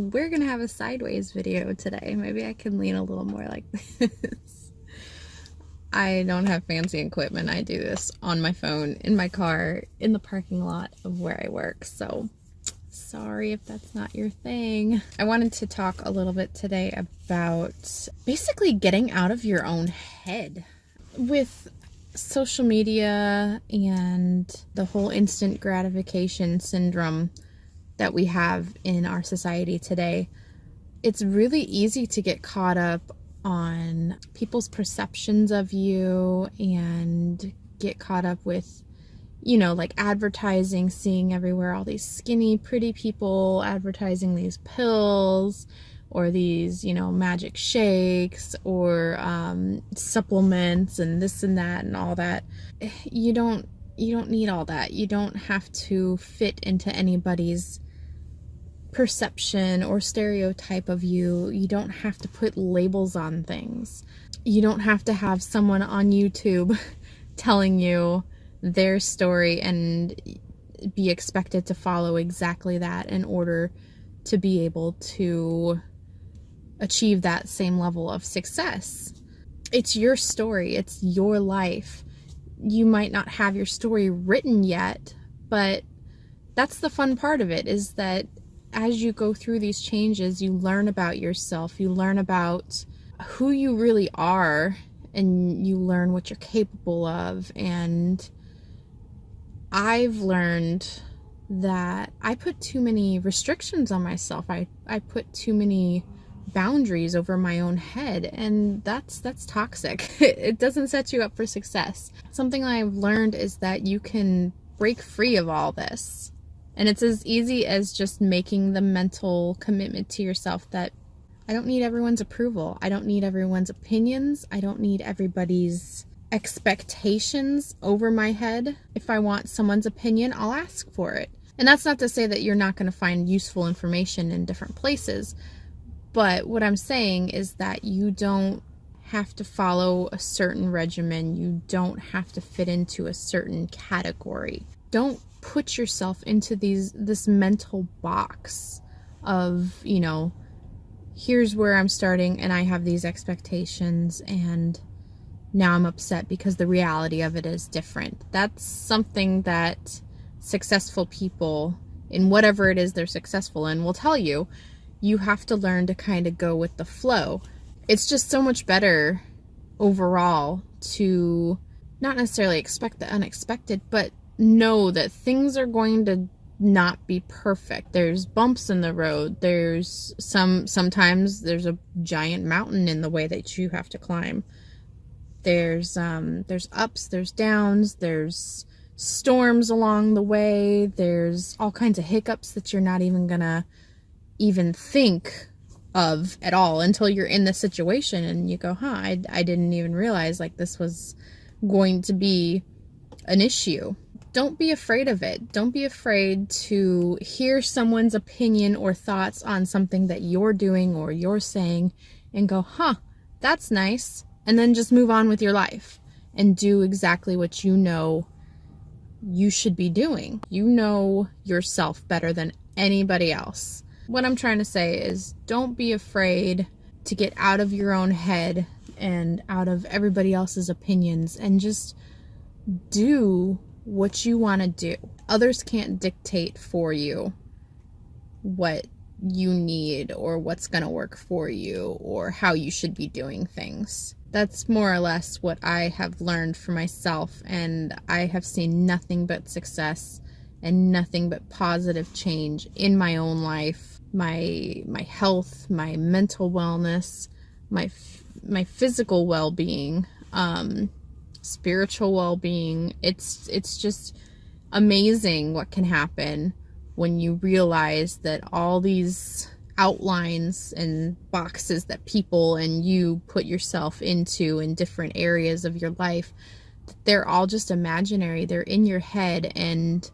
We're gonna have a sideways video today. Maybe I can lean a little more like this. I don't have fancy equipment. I do this on my phone, in my car, in the parking lot of where I work. So sorry if that's not your thing. I wanted to talk a little bit today about basically getting out of your own head. With social media and the whole instant gratification syndrome that we have in our society today, it's really easy to get caught up on people's perceptions of you and get caught up with, like advertising, seeing everywhere all these skinny, pretty people advertising these pills or these, magic shakes or supplements and this and that and all that. You don't need all that. You don't have to fit into anybody's perception or stereotype of you. You don't have to put labels on things. You don't have to have someone on YouTube telling you their story and be expected to follow exactly that in order to be able to achieve that same level of success. It's your story. It's your life. You might not have your story written yet, but that's the fun part of it, is that as you go through these changes, you learn about yourself, you learn about who you really are, and you learn what you're capable of. And I've learned that I put too many restrictions on myself. I put too many boundaries over my own head, and that's toxic. It doesn't set you up for success. Something I've learned is that you can break free of all this. And it's as easy as just making the mental commitment to yourself that I don't need everyone's approval. I don't need everyone's opinions. I don't need everybody's expectations over my head. If I want someone's opinion, I'll ask for it. And that's not to say that you're not going to find useful information in different places. But what I'm saying is that you don't have to follow a certain regimen. You don't have to fit into a certain category. Don't put yourself into this mental box of, here's where I'm starting and I have these expectations and now I'm upset because the reality of it is different. That's something that successful people in whatever it is they're successful in will tell you. You have to learn to kind of go with the flow. It's just so much better overall to not necessarily expect the unexpected, but know that things are going to not be perfect. There's bumps in the road. Sometimes there's a giant mountain in the way that you have to climb. There's ups, there's downs, there's storms along the way. There's all kinds of hiccups that you're not even gonna even think of at all until you're in the situation and you go, I didn't even realize like this was going to be an issue. Don't be afraid of it. Don't be afraid to hear someone's opinion or thoughts on something that you're doing or you're saying and go, that's nice. And then just move on with your life and do exactly what you know you should be doing. You know yourself better than anybody else. What I'm trying to say is don't be afraid to get out of your own head and out of everybody else's opinions and just do what you want to do. Others can't dictate for you what you need or what's going to work for you or how you should be doing things. That's more or less what I have learned for myself, and I have seen nothing but success and nothing but positive change in my own life, my health, my mental wellness, my physical well-being, spiritual well-being. It's just amazing what can happen when you realize that all these outlines and boxes that people and you put yourself into in different areas of your life, they're all just imaginary. They're in your head and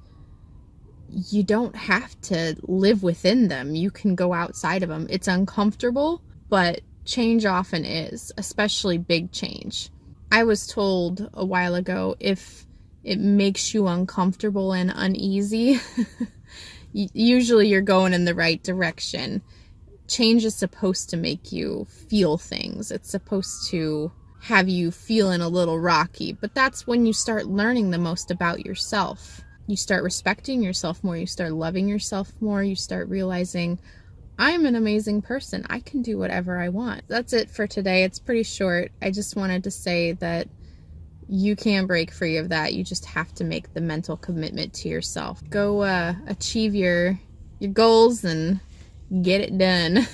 you don't have to live within them. You can go outside of them. It's uncomfortable, but change often is, especially big change. I was told a while ago, if it makes you uncomfortable and uneasy, usually you're going in the right direction. change is supposed to make you feel things. It's supposed to have you feeling a little rocky, but that's when you start learning the most about yourself. You start respecting yourself more, you start loving yourself more, you start realizing, I'm an amazing person. I can do whatever I want. That's it for today. It's pretty short. I just wanted to say that you can break free of that. You just have to make the mental commitment to yourself. Go achieve your goals and get it done.